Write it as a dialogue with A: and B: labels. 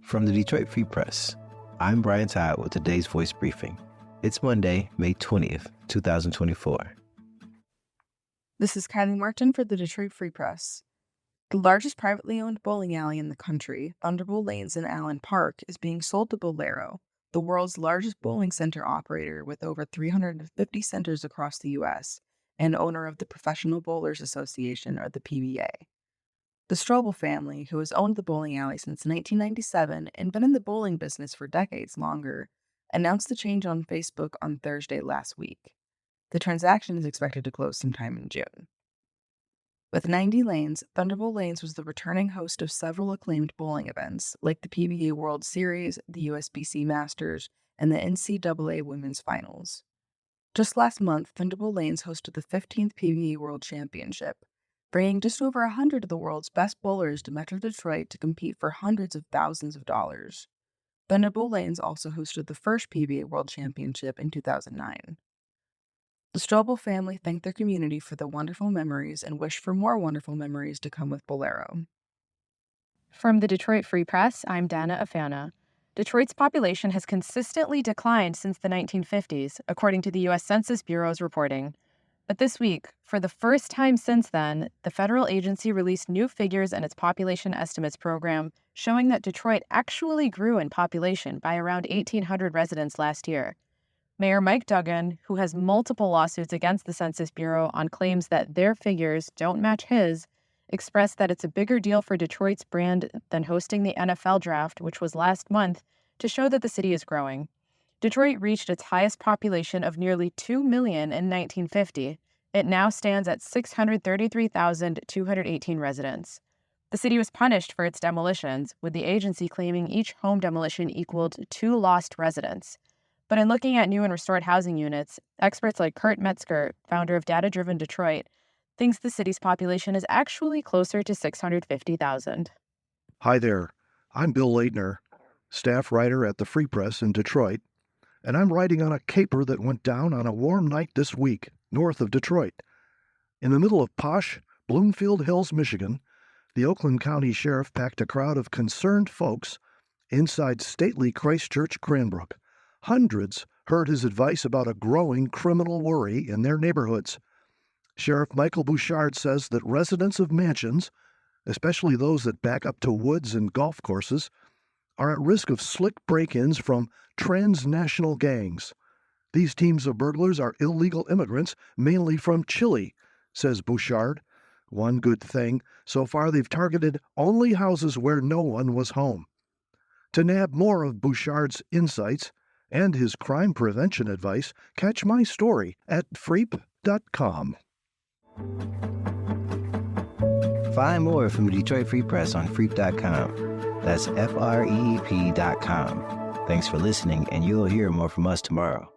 A: From the Detroit Free Press, I'm Brian Todd with today's Voice Briefing. It's Monday, May 20th, 2024.
B: This is Kylie Martin for the Detroit Free Press. The largest privately owned bowling alley in the country, Thunderbolt Lanes in Allen Park, is being sold to Bowlero, the world's largest bowling center operator with over 350 centers across the U.S. and owner of the Professional Bowlers Association, or the PBA. The Strobel family, who has owned the bowling alley since 1997 and been in the bowling business for decades longer, announced the change on Facebook on Thursday last week. The transaction is expected to close sometime in June. With 90 lanes, Thunderbolt Lanes was the returning host of several acclaimed bowling events, like the PBA World Series, the USBC Masters, and the NCAA Women's Finals. Just last month, Thunderbolt Lanes hosted the 15th PBA World Championship, bringing just over 100 of the world's best bowlers to Metro Detroit to compete for hundreds of thousands of dollars. Thunderbolt Lanes also hosted the first PBA World Championship in 2009. The Strobel family thanked their community for the wonderful memories and wished for more wonderful memories to come with Bowlero.
C: From the Detroit Free Press, I'm Dana Afana. Detroit's population has consistently declined since the 1950s, according to the U.S. Census Bureau's reporting. But this week, for the first time since then, the federal agency released new figures in its population estimates program, showing that Detroit actually grew in population by around 1,800 residents last year. Mayor Mike Duggan, who has multiple lawsuits against the Census Bureau on claims that their figures don't match his, expressed that it's a bigger deal for Detroit's brand than hosting the NFL draft, which was last month, to show that the city is growing. Detroit reached its highest population of nearly 2 million in 1950. It now stands at 633,218 residents. The city was punished for its demolitions, with the agency claiming each home demolition equaled 2 lost residents. But in looking at new and restored housing units, experts like Kurt Metzger, founder of Data Driven Detroit, thinks the city's population is actually closer to 650,000.
D: Hi there, I'm Bill Leitner, staff writer at the Free Press in Detroit, and I'm writing on a caper that went down on a warm night this week, north of Detroit. In the middle of posh Bloomfield Hills, Michigan, the Oakland County Sheriff packed a crowd of concerned folks inside stately Christchurch Cranbrook. Hundreds heard his advice about a growing criminal worry in their neighborhoods. Sheriff Michael Bouchard says that residents of mansions, especially those that back up to woods and golf courses, are at risk of slick break-ins from transnational gangs. These teams of burglars are illegal immigrants, mainly from Chile, says Bouchard. One good thing, so far they've targeted only houses where no one was home. To nab more of Bouchard's insights and his crime prevention advice, catch my story at freep.com.
A: Find more from the Detroit Free Press on freep.com. That's FREEP.com. Thanks for listening, and you'll hear more from us tomorrow.